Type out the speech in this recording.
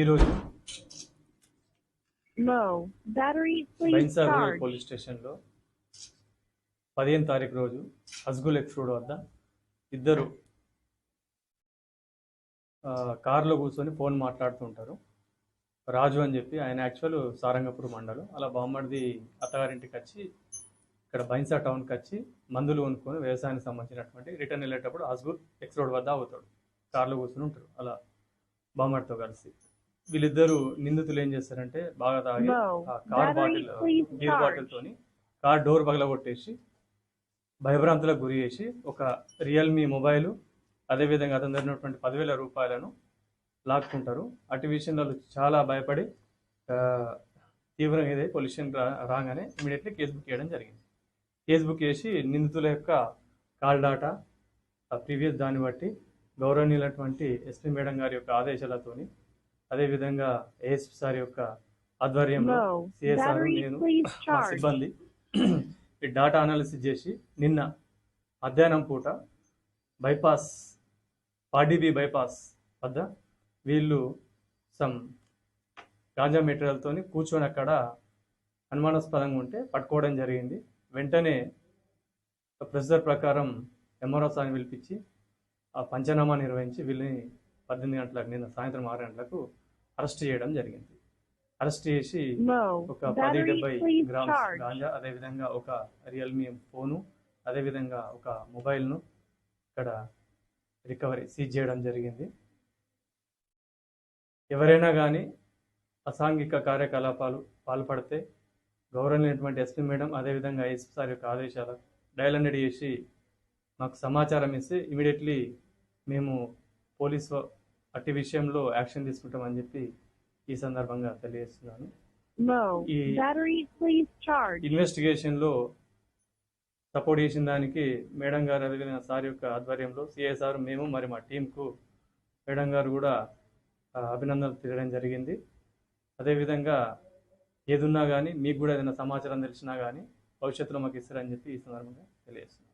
ఈరోజు Low. Battery, please బైన్సార్ rural charge. Police స్టేషన్లో 15 తారీఖు రోజు హస్గుల్ ఎక్స్ రోడ్ వద్ద ఇద్దరు కారులో కూర్చొని ఫోన్ మాట్లాడుతుంటారు. రాజు అని చెప్పి, ఆయన యాక్చువల్ సారంగపూర్ మండలం. అలా బామ్మడిది అత్తగారింటికి వచ్చి ఇక్కడ బైన్సార్ టౌన్కి వచ్చి మందులు కొనుక్కొని వ్యవసాయానికి సంబంధించినటువంటి రిటర్న్ వెళ్ళేటప్పుడు హస్గుల్ ఎక్స్ రోడ్ వద్ద అవుతాడు. కారులో కూర్చొని ఉంటారు అలా బామ్మడితో కలిసి. వీళ్ళిద్దరు నిందితులు ఏం చేస్తారంటే బాగా తాగి కార్ బాటిల్ బీర్ బాటిల్తోని కార్ డోర్ పగలగొట్టేసి భయభ్రాంతులకు గురి చేసి ఒక రియల్మీ మొబైలు, అదేవిధంగా అతని దగ్గర ఉన్నటువంటి 10,000 రూపాయలను లాక్కుంటారు. అటు విషయంలో చాలా భయపడి తీవ్రంగా ఇదే పొల్యూషన్ రాగానే ఇమీడియట్లీ కేసు బుక్ చేయడం జరిగింది. కేసు బుక్ చేసి నిందితుల యొక్క కాల్ డాటా ప్రీవియస్ దాన్ని బట్టి గౌరవనీయులైనటువంటి ఎస్పీ మేడం గారి యొక్క ఆదేశాలతోని, అదేవిధంగా ఏఎస్పీ సార్ యొక్క ఆధ్వర్యంలో సిఎస్ఆర్ నేను మా సిబ్బంది ఈ డాటా అనాలిసిస్ చేసి నిన్న మధ్యాహ్నం పూట బైపాస్ పాడిబి బైపాస్ వద్ద వీళ్ళు సమ్ గాంజా మెటీరియల్తో కూర్చొని అక్కడ అనుమానాస్పదంగా ఉంటే పట్టుకోవడం జరిగింది. వెంటనే ప్రొసీజర్ ప్రకారం ఎంఆర్ఓ సార్ని పిలిపించి ఆ పంచనామా నిర్వహించి వీళ్ళని 18 గంటలకు నిన్న సాయంత్రం 6 గంటలకు అరెస్ట్ చేయడం జరిగింది. అరెస్ట్ చేసి ఒక 10-70 గ్రామ్స్ గాంజా, అదేవిధంగా ఒక రియల్మీ ఫోను, అదేవిధంగా ఒక మొబైల్ను ఇక్కడ రికవరీ సీజ్ చేయడం జరిగింది. ఎవరైనా కానీ అసాంఘిక కార్యకలాపాలు పాల్పడితే గౌరవనీయమైనటువంటి ఎస్పీ మేడం, అదేవిధంగా ఎస్పీ సార్ యొక్క ఆదేశాలు డయల్ 100 చేసి మాకు సమాచారం ఇస్తే ఇమీడియట్లీ మేము పోలీసు అట్టి విషయంలో యాక్షన్ తీసుకుంటామని చెప్పి ఈ సందర్భంగా తెలియజేస్తున్నాను. ఈ ఇన్వెస్టిగేషన్లో సపోర్ట్ చేసిన దానికి మేడం గారు, అదేవిధంగా సార్ యొక్క ఆధ్వర్యంలో సిఐసార్, మేము మరి మా టీంకు మేడం గారు కూడా అభినందనలు తెలియడం జరిగింది. అదేవిధంగా ఏదున్నా కానీ మీకు కూడా ఏదైనా సమాచారం తెలిసినా కానీ భవిష్యత్తులో మాకు ఇస్తారని చెప్పి ఈ సందర్భంగా తెలియజేస్తున్నాను.